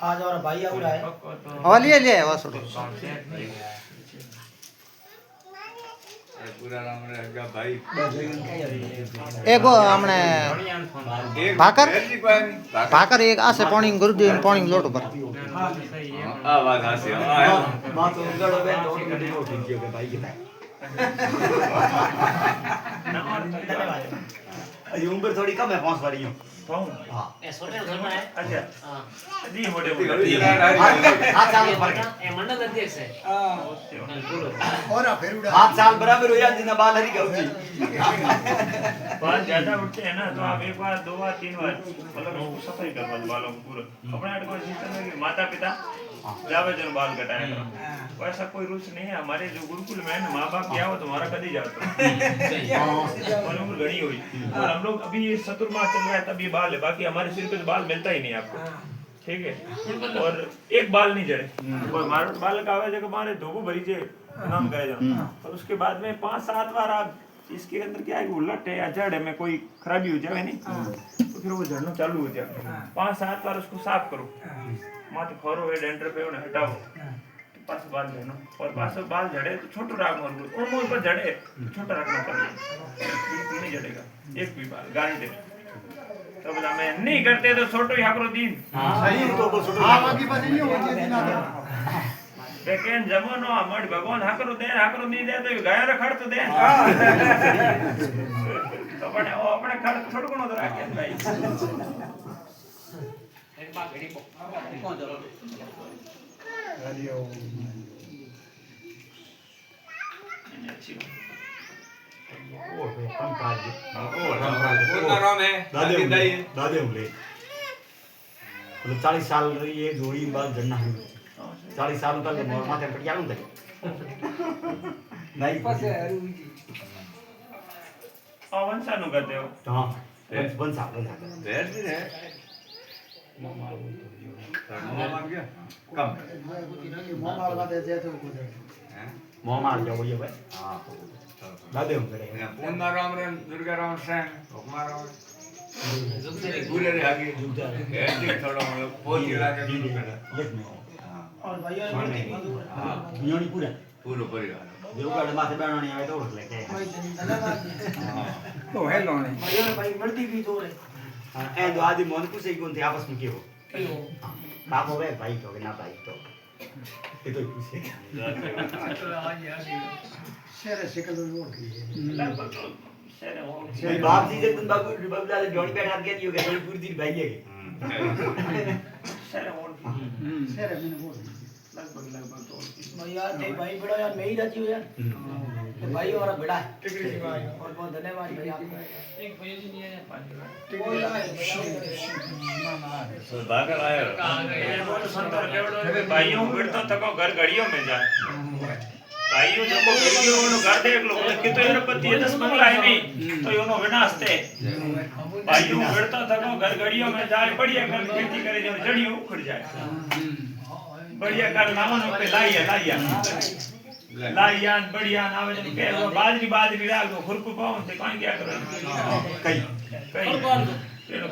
आज और भाई आ रहा है हवा लिए ले वासुड़ो पूरा राम रहेगा भाई एगो हमने भाकर भाकर एक आसे पानी गुरुदेव पानी लोट पर आवाज आसी हां बात तो गड़ो बे तो ठीक है भाई की अजी उम्र थोड़ी कम है 5 वाली हूं हां ए छोटे उसमें है अच्छा हां दी मोटे हाथ साल फर्क है ए मंडल अध्यक्ष है हां बोलो और फिर उड़ा हाथ साल बराबर हो या जिना बाल हरी गौजी बाल ज्यादा उठते हैं ना तो आप एक बार 2 बार 3 बार मतलब उसको सफाई करवा दो बालों को पूरा अपने आठ को सिस्टम है कि माता पिता जावे जन बाल कटाया करो वैसा कोई रूल्स नहीं है हमारे जो गुरुकुल में माँ बाप क्या हो तुम्हारा कभी जाता उम्र घनी हुई और हम लोग अभी ये चतुर्मास चल रहा है तब ये बाल है बाकी हमारे सिर पे बाल मिलता ही नहीं आपको ठीक है और एक बाल नहीं जड़े और मारो बाल का आवाज जगह मारे धोबो भरी जे नाम कहे जाओ और उसके बाद में 5-7 बार आप इसके अंदर क्या है कि उलट है या जड़ है में कोई खराबी हो जाए नहीं तो फिर वो झड़ना चालू हो जाए 5-7 बार उसको साफ करो माथे खोरो है डेंडर पे उन्हें हटाओ तो पास बाल झड़ना और पास बाल झड़े तो छोटो राग मारो और मुंह पर झड़े छोटा रखना चाहिए बिल्कुल नहीं झड़ेगा एक भी बाल गारंटी तो बोला मैं नहीं करते तो छोटो ही हाकरो दिन सही तो को छोटो हां बाकी बात नहीं होती दिन आ लेकिन जमानो हमारे भगवान हाकरो नहीं दे तो गाय रखड़ तो दे तो अपने वो अपने खड़ छोड़ को तो रखे भाई एक बार घड़ी कौन चलो हरिओ अच्छी ओ कम प्राज पूरा राम है दादे होंगे मतलब 40 साल ये जोड़ी बात जन्ना है 40 साल तक माथे पर क्या होता है नहीं पासे अवन सानु करते हो हां बन सा देर भी है मामा मार गया कम मामा बात है तो को हैं मामा जाओ ये भाई हां दादे होंगे पूर्ण राम रे दुर्गा राम सेन हुकमा राम पूरे रे आगे ऐसे थोड़ा मतलब पोती लाके और भैया मियोनी पूरा पूरा परिवार देवगढ़ माथे बनानी आवे तो उठ लेके तो हेलो ने भैया भाई मर्दी भी दो रे ए दो आदमी मन को से कोन थे आपस में क्यों बाप होवे भाई तो ना भाई तो ये तो पूछे शेर शिकल रोड की शेर बाप जी जब तुम बाबू लाल जोड़ी बैठा के नहीं होगा थोड़ी पूरी दिन भाई है शेर मैंने बोल लगभग तो भैया ते भाई बड़ा यार मैं ही राजी हो यार ते भाई हमारा बड़ा है और बहुत धन्यवाद भैया आपका एक भैया जी नहीं है तो बागर आया संतर केवड़ो भाइयों बिड़तो तको घर घड़ियों में जाए भाइयों जब घड़ियों नो घर देख लो कि तो ये पति 10 बंगला है नहीं तो योनो विनाश थे भाइयों बिड़तो तको घर घड़ियों में जाए बढ़िया कर खेती करे जो जड़ियों उखड़ जाए बढ़िया कर नावन पे लाइया बढ़िया नावे जन के बाजरी राग दो खुरप पाऊं ते कौन क्या करो कई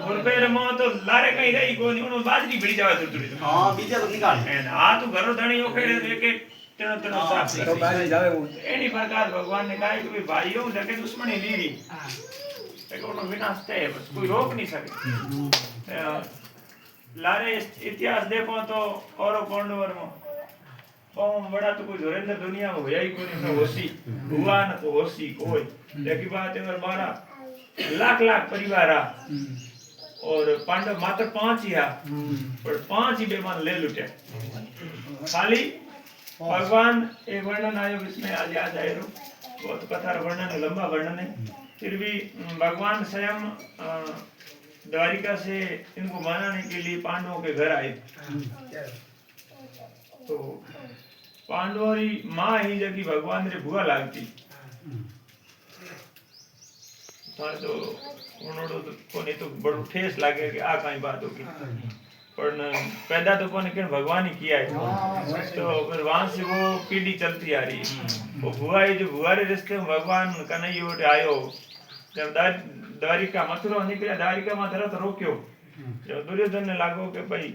खुरपे रे मो तो लारे कहीं रही कोनी उनो बाजरी भिड़ी जावे थोड़ी हां बीजा तो निकाल आ तू घरो धणी ओखेड़े एक एक तेनो साफ तो बाजरी जावे वो एनी प्रकार भगवान ने कहा कि भाइयों जके दुश्मनी लीरी एक उनो विनाश थे बस कोई रोक नहीं सके लारे इतिहास देखो तो औरो पांडवर में ओम बड़ा तो कोई जोरेंद्र दुनिया में होया ही कोई नहीं होसी हुआ न तो होसी कोई लेकिन बात है मेरे मारा लाख परिवार आ और पांडव मात्र 5 ही आ पर 5 ही बेमान ले लुटे खाली भगवान एक वर्णन आयो इसमें आज याद आए रो बहुत कथा वर्णन है लंबा वर्णन है फिर भी भगवान स्वयं द्वारिका से इनको मनाने के लिए पांडवों के घर आए तो पांडवों की माँ ही जबकि भगवान रे भूआ लागती तो उन्होंने तो कोने तो बड़ो ठेस लागे कि आ कहीं बात होगी पर पैदा तो कोने के भगवान ही किया है तो फिर वहां से वो पीढ़ी चलती आ रही है वो भूआ ही जो भूआ रे रिश्ते में भगवान कन्हैया आयो जब द्वारिका मथुरा निकले द्वारिका में तरत रोक्यो जब दुर्योधन ने लागो कि भाई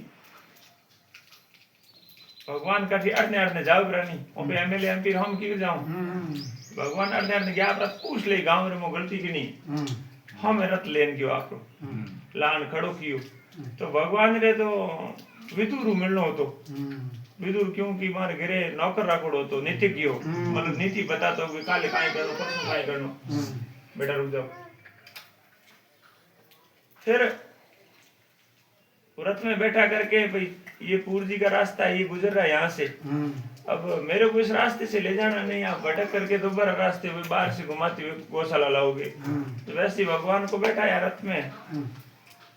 भगवान काठी अड़ने अड़ने जाओ रानी ओपे एमएलए एमपी हम की जाऊं भगवान अड़ने अड़ने गया रत पूछ ले गांव रे मो गलती की नहीं हम रत लेन गयो आपको लान खड़ो कियो तो भगवान रे तो विदुर मिलनो तो विदुर क्यों कि मारे घरे नौकर राखोड़ो तो नीति कियो मतलब नीति बता तो कि काले काई करो परसों काई करनो बेटा रुक जाओ फिर व्रत में बैठा करके भाई ये पूर जी का रास्ता है ये गुजर रहा है यहाँ से अब मेरे को इस रास्ते से ले जाना नहीं आप भटक करके दोबारा रास्ते हुए बाहर से घुमाते हुए गौशाला लाओगे तो वैसे ही भगवान को बैठा है रथ में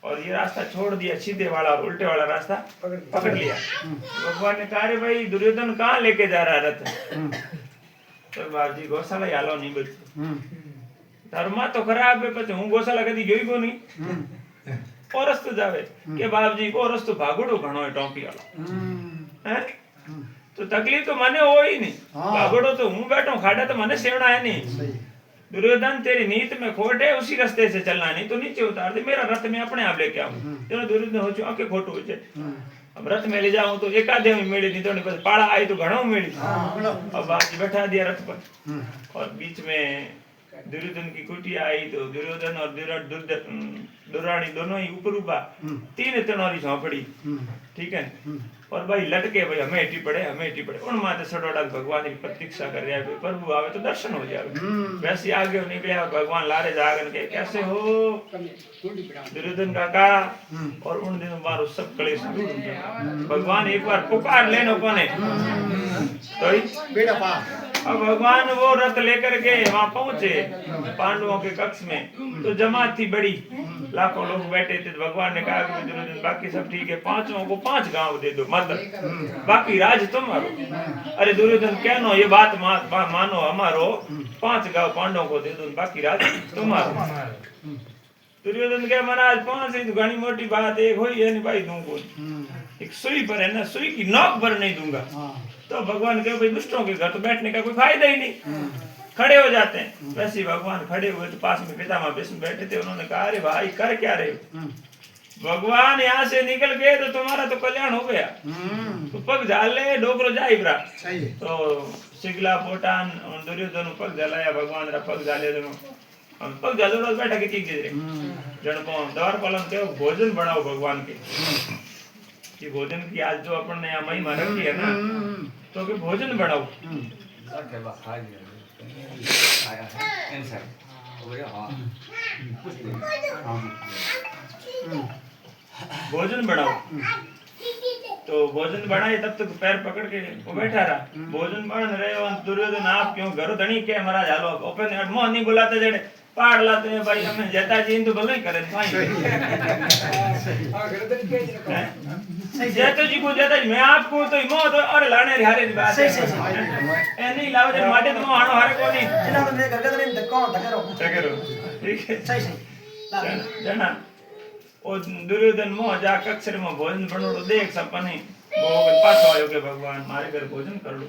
और ये रास्ता छोड़ दिया सीधे वाला और उल्टे वाला रास्ता पकड़ लिया भगवान ने कहा रे भाई दुर्योधन कहाँ लेके जा रहा है रथ तो बाबूजी गौशाला यालो नहीं बच धर्मा तो खराब है पर हूँ गौशाला कभी गई को नहीं और रस्तो जावे के बाबूजी को रस्तो भागोड़ो घणो है टोपी वाला हैं तो तकलीफ तो मने हो ही नहीं भागोड़ो तो हूँ बैठो खाड़ा तो मने सेवना है नहीं दुर्योधन तेरी नीत में खोट है उसी रास्ते से चलना नहीं तो नीचे उतार दे मेरा रथ में अपने आप लेके आऊं तेरा दुर्योधन हो चुका के खोटू हो अब रथ में ले जाऊं तो एकादे में मिली नहीं तो नहीं बस पाड़ा आई तो घणो मिली अब बाजी बैठा दिया रथ पर और बीच में दुर्योधन की कुटिया आई तो दुर्योधन और दुरानी दोनों ही ऊपर ऊपर तीन तनोरी झोंपड़ी ठीक है और भाई लटके भाई हमें हेठी पड़े उन माते सडोड़ा भगवान की प्रतीक्षा कर रहा है प्रभु आवे तो दर्शन हो जावे वैसे आगे निकले भगवान लारे जागन के कैसे हो दुर्योधन काका और उन दिनों मारो सब कलेश दूर हो गया भगवान एक बार पुकार लेनो कोने तो बेटा पा अब भगवान वो रथ लेकर के वहां पहुंचे पांडवों के कक्ष में तो जमात थी बड़ी लाखों लोग बैठे थे भगवान ने कहा कि दुर्योधन बाकी सब ठीक है पांचों को 5 गांव दे दो मतलब बाकी राज तुम्हारो अरे दुर्योधन कहनो ये बात मानो हमारो 5 गांव पांडवों को दे दो बाकी राज तुम्हारो दुर्योधन कहे महाराज 5 ही तो घनी मोटी बात एक हुई है नहीं भाई दूंगा एक सुई पर है ना सुई की नोक पर नहीं दूंगा तो भगवान कहे भाई दुष्टों के घर तो बैठने का कोई फायदा ही नहीं खड़े हो जाते हैं वैसे ही भगवान खड़े हुए तो पास में पितामह भीष्म बैठे थे उन्होंने कहा अरे भाई कर क्या रहे हो भगवान यहाँ से निकल गए तो तुम्हारा तो कल्याण हो गया तो पग झाल ले डोकरो जाई ब्रा तो शिगला पोटान दुर्योधन पग जलाया भगवान रा पग झाले दोनों पग झालो बैठा के ठीक रे जन को द्वार पालन के भोजन बनाओ भगवान के कि भोजन की आज जो अपन ने यहाँ महिमा रखी है ना तो कि भोजन बनाओ भोजन बनाओ तो भोजन बनाए तब तक पैर पकड़ के वो बैठा रहा भोजन बन रहे हो दुर्योधन आप क्यों घर धनी के महाराज हालो ओपन मोह नहीं बुलाते जड़े पहाड़ लाते हैं भाई हमें जता जी तो भले ही करे जैतो जी को जता जी मैं आपको तो मो तो और लाने हारे बात है ए नहीं लाओ जब माटे तो हानो हारे को नहीं इना तो मैं घर नहीं धक्को ठीक है सही सही जाना ओ दुर्योधन मोह जा कक्षर में भोजन बनोड़ो देख सपने वो पाछो आयो के भगवान मारे घर भोजन कर लो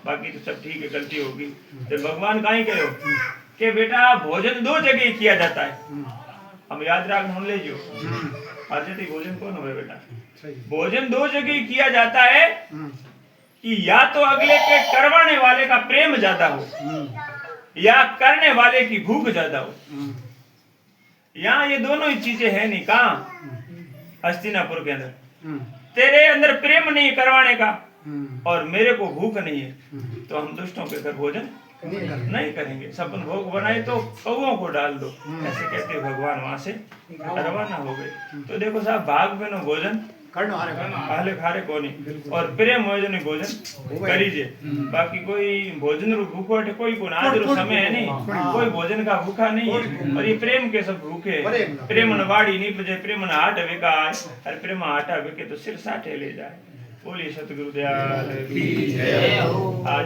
बाकी तो सब ठीक है गलती होगी तो भगवान काई कहो कि बेटा भोजन 2 जगह किया जाता है हम याद रख मान लीजिए आजती भोजन कौन होवे बेटा भोजन 2 जगह किया जाता है कि या तो अगले के करवाने वाले का प्रेम ज्यादा हो या करने वाले की भूख ज्यादा हो यहाँ ये दोनों ही चीजें है नहीं कहाँ हस्तिनापुर के अंदर तेरे अंदर प्रेम नहीं करवाने का और मेरे को भूख नहीं है तो हम दुष्टों के घर भोजन नहीं करेंगे सपन भोग बनाए तो कौओं को डाल दो ऐसे कहते भगवान वहां से रवाना हो गए तो देखो साहब भाग में नो भोजन हाले खारे को नहीं और प्रेम भोजन भोजन करीजिए बाकी कोई भोजन रू भूखो कोई को आज रो समय है नहीं कोई भोजन का भूखा नहीं है और ये प्रेम के सब भूखे प्रेम न वाड़ी नहीं बजे प्रेम न हाट वेगा और प्रेम हाटा वेके तो सिर साठे ले जाए बोलिए सतगुरुदेव की जय हो। आज